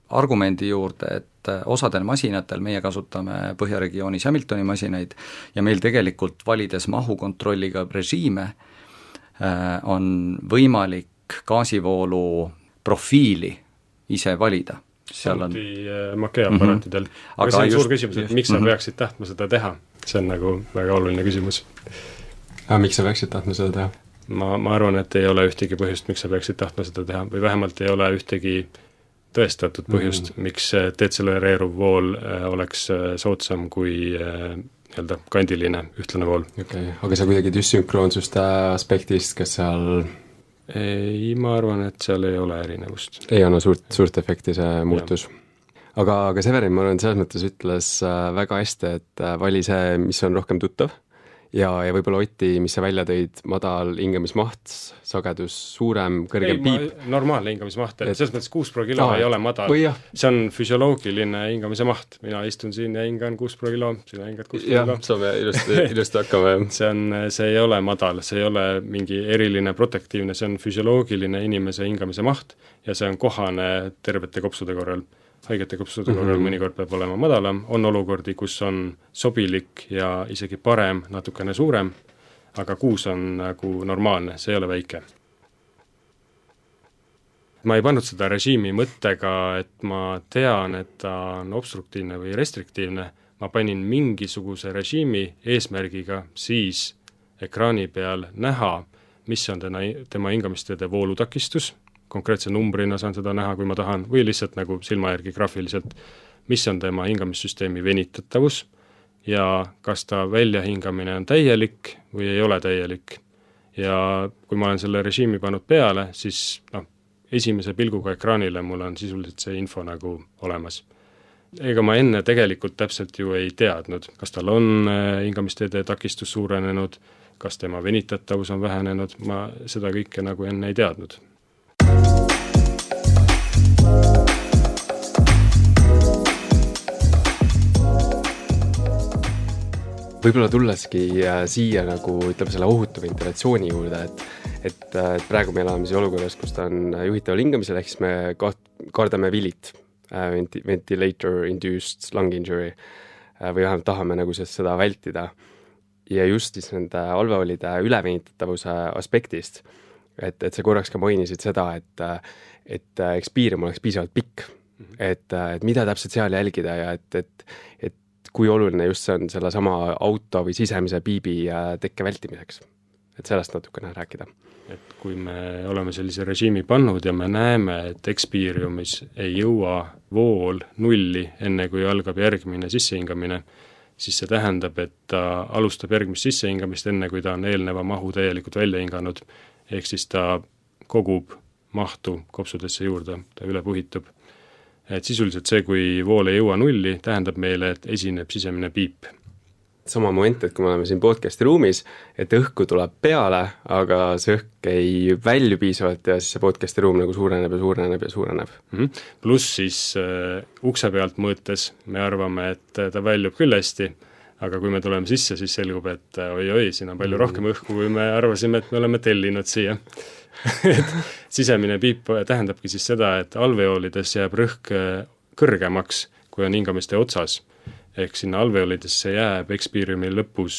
argumendi juurde, et osadel masinatel meie kasutame Põhjaregioonis Hamiltoni masinaid ja meil tegelikult valides mahukontrolliga režiime on võimalik gaasivoolu profiili ise valida. Samuti Makea aparaatidel. Aga see on suur küsimus, et miks sa peaksid tahtma seda teha? See on nagu väga oluline küsimus. Aga miks sa peaksid tahtma seda teha? Ma arvan, et ei ole ühtegi põhjust, miks sa peaksid tahtma seda teha või vähemalt ei ole ühtegi tõestatud põhjust, miks detselereeruv vool oleks soodsam kui nii-öelda kandiline ühtlane vool. Okay. Aga see kuidagi düssünkroonsuste aspektist, kas seal ei, ma arvan, et seal ei ole erinevust. Ei anna suurt efekti see muutus. aga Severin, ma arvan, selles mõttes ütles väga hästi, et vali see, mis on rohkem tuttav ja võib-olla Oti, mis sa välja tõid, madal hingamismaht, sagedus suurem, kõrgem piip. Normaalne hingamismaht, et selles mõttes 6 pro kilo ei ole madal. See on füsioloogiline hingamise maht. Mina istun siin ja hingan 6 pro kilo, sina hingad 6 pro kilo. Saame ilusti hakkama. See ei ole madal, see ei ole mingi eriline protektiivne, see on füsioloogiline inimese hingamise maht ja see on kohane tervete kopsude korral. Haigete kopsude korral mõnikord peab olema madalam, on olukordi, kus on sobilik ja isegi parem, natukene suurem, aga 6 on nagu normaalne, see ei ole väike. Ma ei pannud seda režiimi mõttega, et ma tean, et ta on obstruktiivne või restriktiivne, ma panin mingisuguse režiimi eesmärgiga siis ekraani peal näha, mis on tema hingamisteede voolutakistus, konkreetse numbrina saan seda näha, kui ma tahan, või lihtsalt nagu silma järgi graafiliselt, mis on tema hingamissüsteemi venitatavus ja kas ta väljahingamine on täielik või ei ole täielik. Ja kui ma olen selle režiimi pannud peale, siis esimese pilguga ekraanile mul on sisuliselt see info nagu olemas. Ega ma enne tegelikult täpselt ju ei teadnud, kas tal on hingamisteede takistus suurenenud, kas tema venitatavus on vähenenud, ma seda kõike nagu enne ei teadnud. Võib-olla tulleski siia nagu ütleme selle ohutu ventilatsiooni juurde, et praegu me elame siis olukorras, kus ta on juhitaval hingamisel, ehk siis me kardame vilit, ventilator-induced lung injury, või vähemalt tahame nagu seda vältida. Ja just siis nende alveolide ülevenitatavuse aspektist, et sa korraks ka mainisid seda, et Experium oleks piisavalt pikk, et mida täpselt seal jälgida ja et kui oluline just see on selle sama auto või sisemise piibi tekke vältimiseks. Et sellest natukene rääkida. Et kui me oleme sellise režiimi pannud ja me näeme, et Experiumis ei jõua vool nulli enne kui algab järgmine sissehingamine, siis see tähendab, et ta alustab järgmist sissehingamist enne kui ta on eelneva mahu täielikult välja hinganud, ehk siis ta kogub mahtu kopsudesse juurde, ta üle puhitub. Et sisuliselt see, kui vool ei jõua nulli, tähendab meile, et esineb sisemine piip. Sama moment, et kui me oleme siin podcasti ruumis, et õhku tuleb peale, aga see õhk ei välju piisavalt ja siis see podcasti ruum nagu suureneb ja suureneb ja suureneb. Pluss siis ukse pealt mõõtes me arvame, et ta väljub küll hästi, aga kui me tuleme sisse, siis selgub, et oi, siin on palju rohkem õhku, kui me arvasime, et me oleme tellinud siia. Sisemine piip tähendabki siis seda, et alveolides jääb rõhk kõrgemaks, kui on hingamiste otsas. Ehk sinna alveolidesse jääb Experiumi lõpus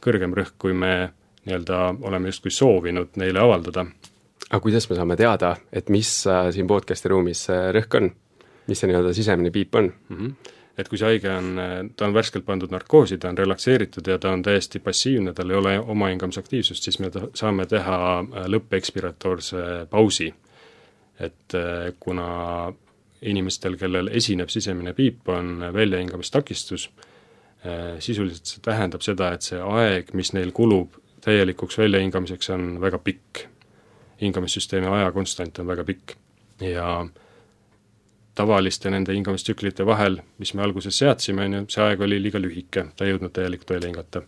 kõrgem rõhk, kui me oleme justkui soovinud neile avaldada. Aga kuidas me saame teada, et mis siin podcasti ruumis rõhk on? Mis see sisemine piip on? Et kui see haige on, ta on värskelt pandud narkoosi, ta on relakseeritud ja ta on täiesti passiivne, tal ei ole oma hingamisaktiivsust, siis me saame teha lõppekspiratoorse pausi. Et kuna inimestel, kellel esineb sisemine piip, on väljahingamistakistus, sisuliselt see tähendab seda, et see aeg, mis neil kulub täielikuks väljahingamiseks, on väga pikk. Hingamissüsteemi ajakonstant on väga pikk ja tavaliste nende hingamistsüklite vahel, mis me alguses seadsime, see aeg oli liiga lühike, ta ei jõudnud täielikult välja hingata.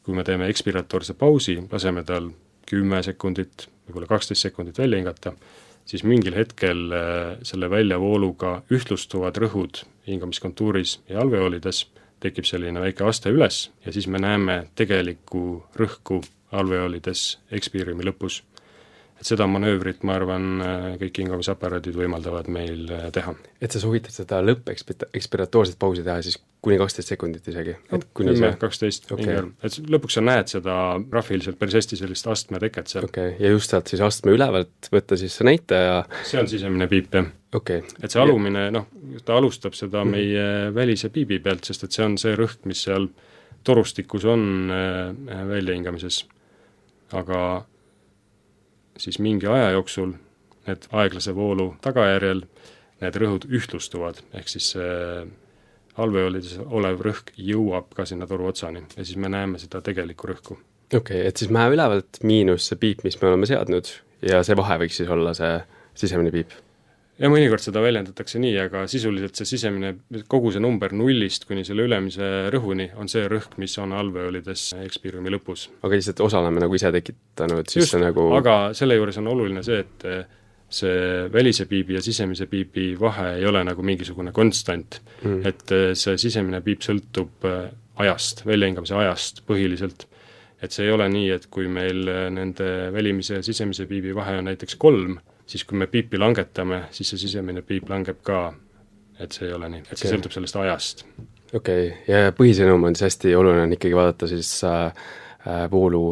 Kui me teeme ekspiratoorse pausi, laseme tal 10 sekundit, võib-olla 12 sekundit välja hingata, siis mingil hetkel selle väljavooluga ühtlustuvad rõhud hingamiskontuuris ja alveolides, tekib selline väike aste üles ja siis me näeme tegelikku rõhku alveolides Experiumi lõpus. Et seda manöövrit, ma arvan, kõik hingamisaparaadid võimaldavad meil teha. Et sa soovitad seda lõppekspiratoorset pausi teha siis kuni 12 sekundit isegi? 10-12 okay. Et lõpuks sa näed seda graafiliselt päris hästi sellist astme teket seal. Okay. Ja just sealt siis astme ülevalt võtta siis see näitaja? See on sisemine piip, jah. Okay. Et see alumine, ta alustab seda meie välise piibi pealt, sest et see on see rõhk, mis seal torustikus on väljahingamises. Aga siis mingi aja jooksul need aeglase voolu tagajärjel need rõhud ühtlustuvad, ehk siis alveolides olev rõhk jõuab ka sinna toru otsani ja siis me näeme seda tegelikku rõhku. Okay, et siis mäe ülevalt miinus see piip, mis me oleme seadnud ja see vahe võiks siis olla see sisemine piip? ja mõnikord seda väljendatakse nii, aga sisuliselt see sisemine, kogu see number 0-st kuni selle ülemise rõhuni on see rõhk, mis on alveolides ekspiiriumi lõpus. aga lihtsalt osa oleme nagu ise tekitanud, siis just, see nagu aga selle juures on oluline see, et see välise piibi ja sisemise piibi vahe ei ole nagu mingisugune konstant. Et see sisemine piip sõltub ajast, väljahingamise ajast põhiliselt. Et see ei ole nii, et kui meil nende välimise ja sisemise piibi vahe on näiteks 3, siis kui me piipi langetame, siis see sisemine piip langeb ka, et see ei ole nii, et see sõltub sellest ajast. Okei, ja põhisõnum on siis hästi oluline on ikkagi vaadata siis voolu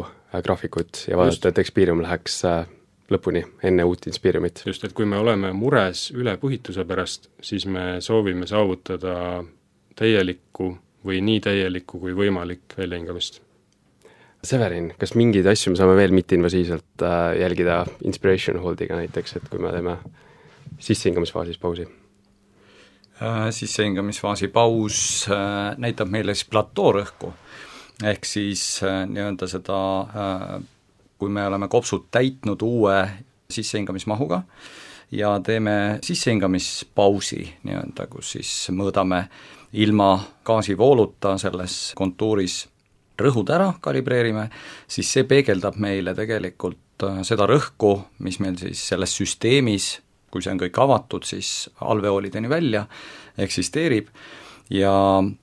graafikut ja vaadata, et ekspiirium läheks lõpuni, enne uut inspiiriumit. Just, et kui me oleme mures üle põhituse pärast, siis me soovime saavutada täielikku või nii täielikku kui võimalik väljahingamist. Severin, kas mingeid asju me saame veel mitte-invasiivselt jälgida inspiration holdiga näiteks, et kui me teeme sissehingamisfaasis pausi? Sissehingamisfaasi paus näitab meile siis platoorõhku, ehk siis nii-öelda seda, kui me oleme kopsud täitnud uue sissehingamismahuga ja teeme sissehingamispausi nii-öelda, kus siis mõõdame ilma gaasivooluta selles kontuuris rõhud ära, kalibreerime, siis see peegeldab meile tegelikult seda rõhku, mis meil siis selles süsteemis, kui see on kõik avatud, siis alveoolideni välja eksisteerib ja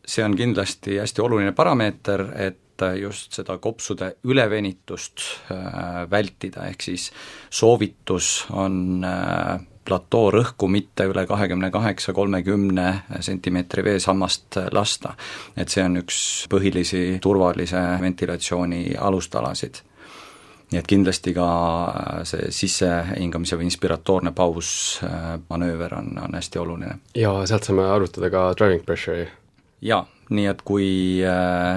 see on kindlasti hästi oluline parameeter, et just seda kopsude ülevenitust vältida, ehk siis soovitus on platoorõhku mitte üle 28-30 sentimeetri veesammast lasta. Et see on üks põhilisi turvalise ventilatsiooni alustalasid. Nii et kindlasti ka see sissehingamise või inspiratoorne paus manööver on hästi oluline. Ja sealt saame arutada ka driving pressure'i. Ja, nii et kui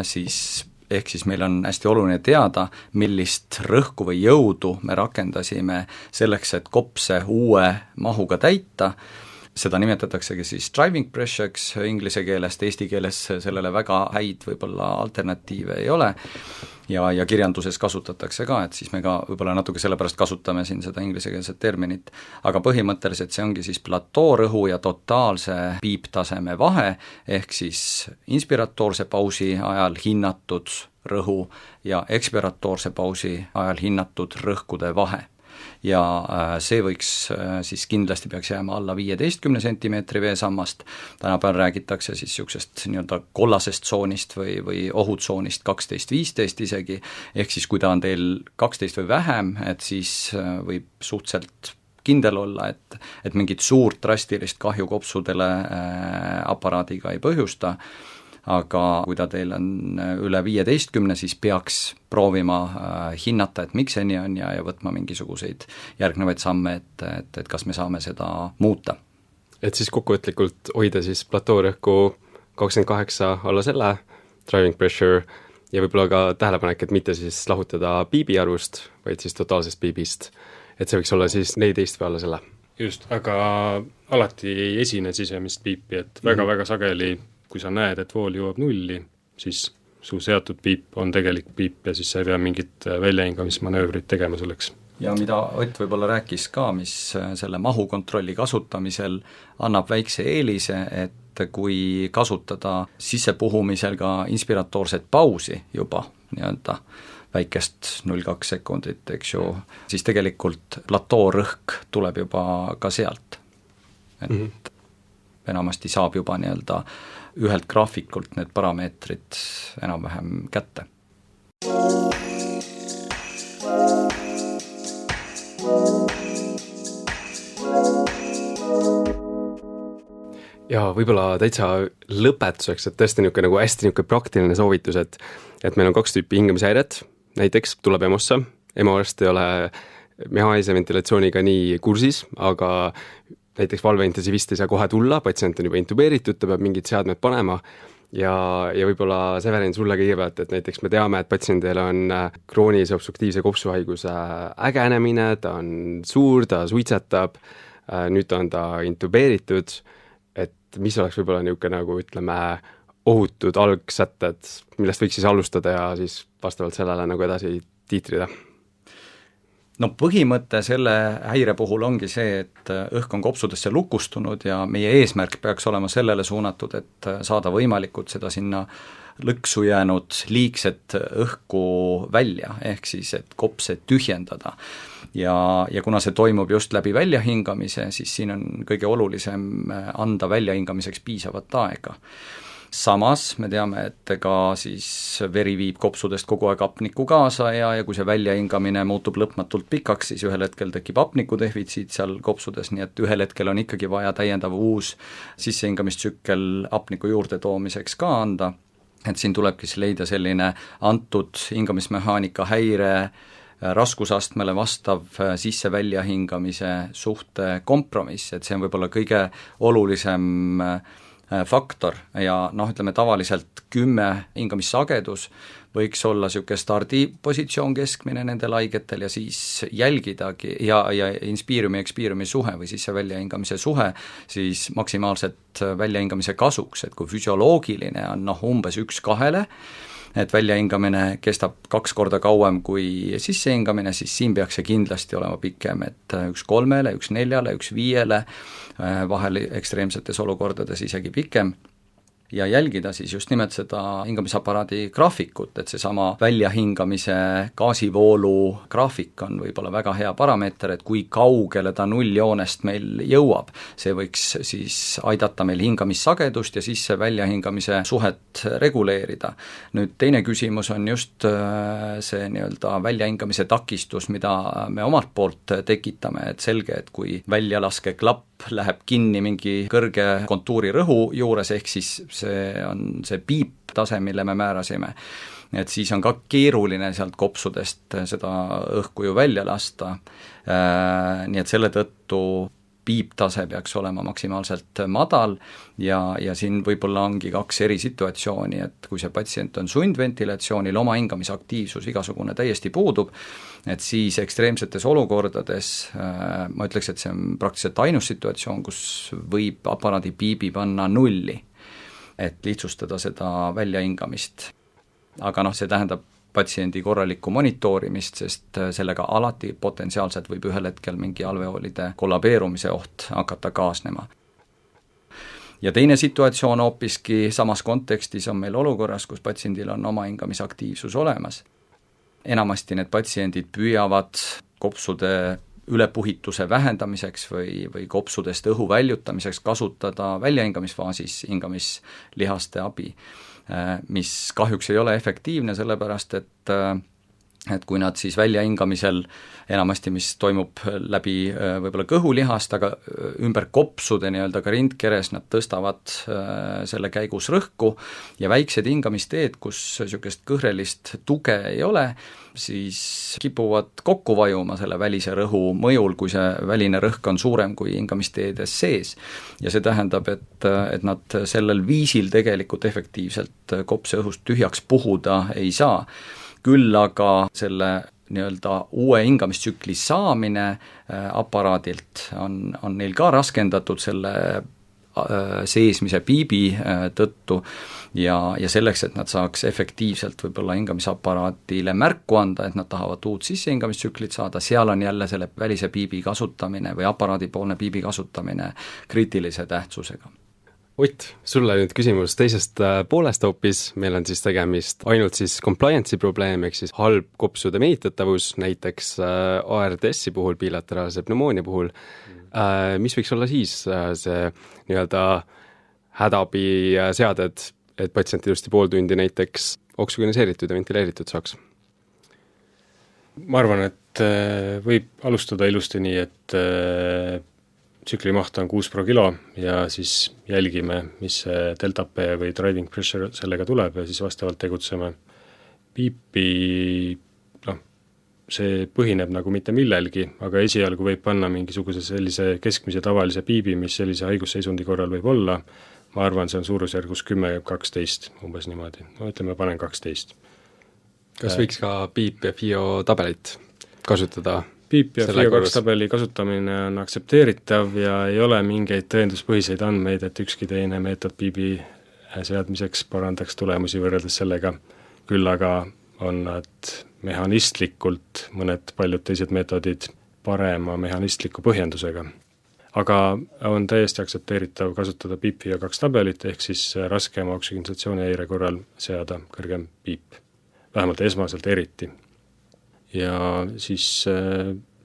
siis ehk siis meil on hästi oluline teada, millist rõhku või jõudu me rakendasime selleks, et kopse uue mahuga täita. Seda nimetataksegi siis driving pressure'ks inglise keelest, eesti keeles sellele väga häid võib-olla alternatiive ei ole ja kirjanduses kasutatakse ka, et siis me ka võib-olla natuke sellepärast kasutame siin seda inglisekeelset terminit, aga põhimõtteliselt see ongi siis platoorõhu ja totaalse piiptaseme vahe, ehk siis inspiratoorse pausi ajal hinnatud rõhu ja ekspiratoorse pausi ajal hinnatud rõhkude vahe. Ja see võiks siis kindlasti peaks jääma alla 15 sentimeetri veesammast, tänapäeval räägitakse siis niisugusest nii-öelda kollasest tsoonist või ohutsoonist 12-15 isegi, ehk siis kui ta on teil 12 või vähem, et siis võib suhteliselt kindel olla, et mingit suurt drastilist kahju kopsudele aparaadiga ei põhjusta, aga kui ta teil on üle 15, siis peaks proovima hinnata, et miks see nii on ja võtma mingisuguseid järgnevaid samme, et kas me saame seda muuta. Et siis kokkuvõtlikult hoida siis platoorõhku 28 alla selle, driving pressure, ja võib-olla ka tähelepanek, et mitte siis lahutada piibi arvust, vaid siis totaalsest piibist. Et see võiks olla siis 14 või alla selle. Just, aga alati ei esine sisemist piipi, et väga-väga sageli kui sa näed, et vool jõuab 0, siis su seatud piip on tegelik piip ja siis sa ei pea mingit väljahingamismanöövrit tegema selleks. Ja mida Ott võib-olla rääkis ka, mis selle mahukontrolli kasutamisel annab väikse eelise, et kui kasutada sissepuhumisel ka inspiratoorset pausi juba nii-öelda väikest 0,2 sekundit, eks ju, siis tegelikult platoorõhk tuleb juba ka sealt. Et enamasti saab juba nii-öelda ühelt graafikult need parameetrid enam-vähem kätte. Ja võib-olla täitsa lõpetuseks, et tõesti niisugune nagu hästi niisugune praktiline soovitus, et meil on 2 tüüpi hingamisehäiret, näiteks tuleb EMO-sse, EMO-st ei ole mehaanilise ventilatsiooniga nii kursis, aga näiteks valveintensiivist ei saa kohe tulla, patsient on juba intubeeritud, ta peab mingid seadmed panema ja võib-olla Severin sulle kõigepealt, et näiteks me teame, et patsiendil on kroonilise obstruktiivse kopsuhaiguse ägenemine, ta on suur, ta suitsetab, nüüd on ta intubeeritud, et mis oleks võib-olla niisugune nagu ütleme ohutud algsätted, millest võiks siis alustada ja siis vastavalt sellele nagu edasi tiitrida? no põhimõte selle häire puhul ongi see, et õhk on kopsudesse lukustunud ja meie eesmärk peaks olema sellele suunatud, et saada võimalikult seda sinna lõksu jäänud liigset õhku välja, ehk siis, et kopse tühjendada. Ja kuna see toimub just läbi väljahingamise, siis siin on kõige olulisem anda väljahingamiseks piisavat aega. Samas me teame, et ka siis veri viib kopsudest kogu aeg hapnikku kaasa ja kui see väljahingamine muutub lõpmatult pikaks, siis ühel hetkel tekib hapniku defitsiit seal kopsudes, nii et ühel hetkel on ikkagi vaja täiendav uus sissehingamissükkel hapniku juurde toomiseks ka anda, et siin tulebki siis leida selline antud hingamismehaanika häire raskusastmele vastav sisse-väljahingamise suhte kompromiss, et see on võib-olla kõige olulisem faktor ja ütleme tavaliselt 10 hingamissagedus võiks olla niisugune stardipositsioon keskmine nendel haigetel ja siis jälgidagi ja inspiiriumi ja ekspiiriumi suhe või sisse-väljahingamise suhe siis maksimaalselt väljahingamise kasuks, et kui füsioloogiline on umbes 1:2, et väljahingamine kestab 2 korda kauem kui sissehingamine, siis siin peaks see kindlasti olema pikem, et 1:3, 1:4, 1:5, vahel ekstreemsetes olukordades isegi pikem. Ja jälgida siis just nimelt seda hingamisaparaadi graafikut, et seesama väljahingamise gaasivoolu graafik on võib-olla väga hea parameeter, et kui kaugele ta nulljoonest meil jõuab. See võiks siis aidata meil hingamissagedust ja sisse väljahingamise suhet reguleerida. Nüüd teine küsimus on just see nii-öelda väljahingamise takistus, mida me omalt poolt tekitame, et selge, et kui väljalaske-klapp läheb kinni mingi kõrge kontuurirõhu juures, ehk siis see on see piiptase, mille me määrasime, et siis on ka keeruline sealt kopsudest seda õhku ju välja lasta, nii et selle tõttu piiptase peaks olema maksimaalselt madal ja siin võib-olla ongi 2 eri situatsiooni, et kui see patsient on sundventilatsioonil, oma hingamisaktiivsus igasugune täiesti puudub, et siis ekstreemsetes olukordades ma ütleks, et see on praktiliselt ainus situatsioon, kus võib aparaadi piibi panna nulli, et lihtsustada seda väljahingamist. Aga see tähendab patsiendi korralikku monitoorimist, sest sellega alati potentsiaalselt võib ühel hetkel mingi alveoolide kollabeerumise oht hakata kaasnema. Ja teine situatsioon hoopiski samas kontekstis on meil olukorras, kus patsiendil on oma hingamisaktiivsus olemas. Enamasti need patsiendid püüavad kopsude ülepuhituse vähendamiseks või kopsudest õhu väljutamiseks kasutada väljahingamisfaasis hingamislihaste abi, mis kahjuks ei ole efektiivne, sellepärast et kui nad siis väljahingamisel enamasti, mis toimub läbi võib-olla kõhulihast, aga ümber kopsude nii-öelda ka rindkeres, nad tõstavad selle käigus rõhku ja väiksed hingamisteed, kus niisugust kõhrelist tuge ei ole, siis kipuvad kokku vajuma selle välise rõhu mõjul, kui see väline rõhk on suurem kui hingamisteedes sees. Ja see tähendab, et nad sellel viisil tegelikult efektiivselt kopse õhust tühjaks puhuda ei saa. Küll aga selle nii-öelda uue hingamistsükli saamine aparaadilt on neil ka raskendatud selle seesmise piibi tõttu ja selleks, et nad saaks efektiivselt võib-olla hingamisaparaadile märku anda, et nad tahavad uut sissehingamistsüklit saada, seal on jälle selle välise piibi kasutamine või aparaadipoolne piibi kasutamine kriitilise tähtsusega. Ott, sulle nüüd küsimus teisest poolest hoopis, meil on siis tegemist ainult siis compliance'i probleem, ehk siis halb kopsude mehitatavus, näiteks ARDS-i puhul, bilateraalse pneumoonia puhul, mis võiks olla siis see nii-öelda hädaabiseaded, et patsient ilusti pool tundi näiteks oksügeniseeritud ja ventileeritud saaks? Ma arvan, et võib alustada ilusti nii, et tsükli maht on 6 pro kilo ja siis jälgime, mis see delta P või driving pressure sellega tuleb ja siis vastavalt tegutseme. Piipi, see põhineb nagu mitte millelgi, aga esialgu võib panna mingisuguse sellise keskmise tavalise piibi, mis sellise haigusseisundi korral võib olla. Ma arvan, see on suurusjärgus 10-12, umbes niimoodi. Ütleme, panen 12. Kas võiks ka piip ja FIO tabelit kasutada? Piip ja FIO2 tabeli kasutamine on aktsepteeritav ja ei ole mingeid tõenduspõhiseid andmeid, et ükski teine meetod piibi seadmiseks parandaks tulemusi võrreldes sellega. Küll aga on nad mehhanistlikult, mõned paljud teised meetodid parema mehhanistliku põhjendusega. Aga on täiesti aktsepteeritav kasutada piip VO2 tabelit, ehk siis raskema oksügenatsioonihäire korral seada kõrgem piip, vähemalt esmaselt eriti. Ja siis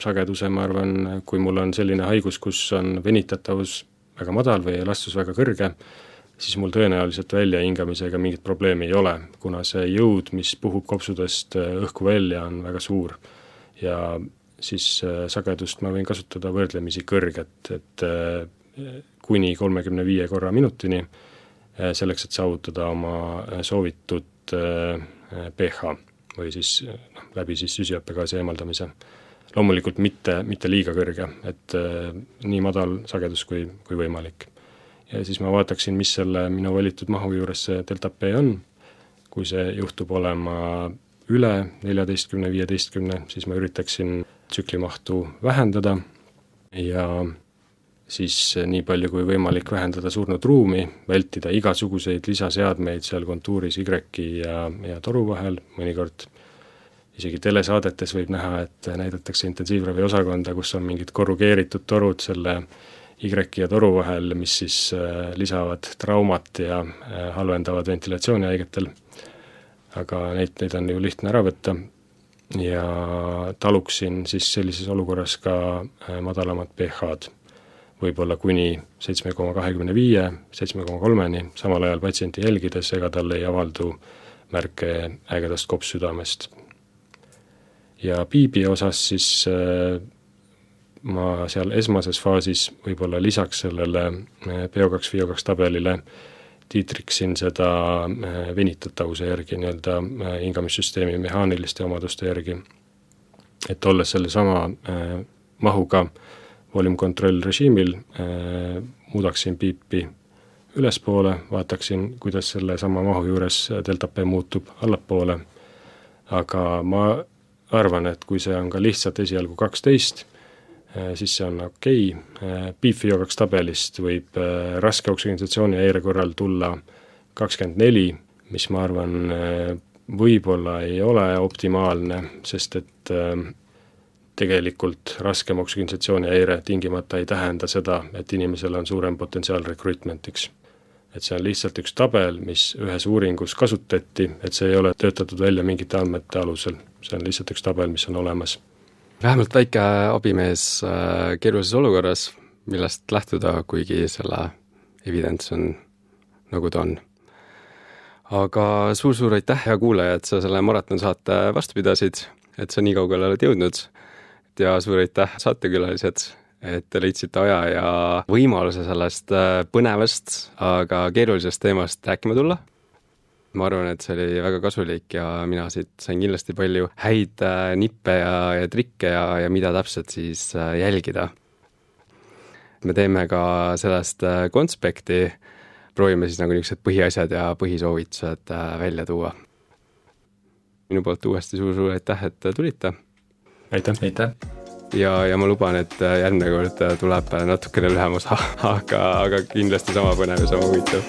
sageduse, ma arvan, kui mul on selline haigus, kus on venitatavus väga madal või elastus väga kõrge, siis mul tõenäoliselt välja hingamisega mingit probleemi ei ole, kuna see jõud, mis puhub kopsudest õhku välja, on väga suur. Ja siis sagedust ma võin kasutada võrdlemisi kõrget, et kuni 35 korra minutini, selleks, et saavutada oma soovitud pH või siis läbi siis süsihappegaasi eemaldamise. Loomulikult mitte liiga kõrge, et nii madal sagedus kui võimalik. Ja siis ma vaataksin, mis selle minu valitud mahu juures see delta P on. Kui see juhtub olema üle 14-15, siis ma üritaksin tsüklimahtu vähendada ja siis nii palju kui võimalik vähendada surnud ruumi, vältida igasuguseid lisaseadmeid seal kontuuris Y ja toru vahel, mõnikord isegi telesaadetes võib näha, et näidatakse intensiivravi osakonda, kus on mingid korrugeeritud torud selle Y ja toru vahel, mis siis lisavad traumat ja halvendavad ventilatsiooni haigetel. Aga neid on ju lihtne ära võtta ja taluksin siis sellises olukorras ka madalamat pH-d, võib-olla kuni 7,25, 7,3-ni, samal ajal patsienti jälgides, ega tal ei avaldu märke ägedast kopssüdamest. Ja piibi osas siis ma seal esmases faasis võib-olla lisaks sellele PO2 tabelile tiitriksin seda venitatavuse järgi, nii-öelda hingamissüsteemi mehaaniliste omaduste järgi, et olles selle sama mahuga volume control režiimil, muudaksin piipi ülespoole, vaataksin, kuidas selle sama mahu juures delta P muutub allapoole, aga ma arvan, et kui see on ka lihtsalt esialgu 12, siis see on okei. Piip VO2 tabelist võib raske oksügenatsiooni häire korral tulla 24, mis ma arvan võib-olla ei ole optimaalne, sest et tegelikult raskem oksügenatsiooni häire tingimata ei tähenda seda, et inimesel on suurem potentsiaal recruitmentiks. Et see on lihtsalt üks tabel, mis ühes uuringus kasutati, et see ei ole töötatud välja mingite andmete alusel. See on lihtsalt üks tabel, mis on olemas. Vähemalt väike abimees keerulises olukorras, millest lähtuda, kuigi selle evidents on nagu ta on. Aga suur aitäh, hea kuulaja, et sa selle maratonsaate vastu pidasid, et sa nii kaugele oled jõudnud. Ja suur aitäh saatekülalised, et te leidsite aja ja võimaluse sellest põnevast, aga keerulisest teemast rääkima tulla. Ma arvan, et see oli väga kasulik ja mina siit sain kindlasti palju häid nippe ja trikke ja mida täpselt siis jälgida. Me teeme ka sellest konspekti, proovime siis nagu niisugused põhiasjad ja põhisoovitused välja tuua. Minu poolt uuesti suur aitäh, et tulite. Aitäh! Ja ma luban, et järgmine kord tuleb natukene lühem osa, aga kindlasti sama põnev ja sama huvitav.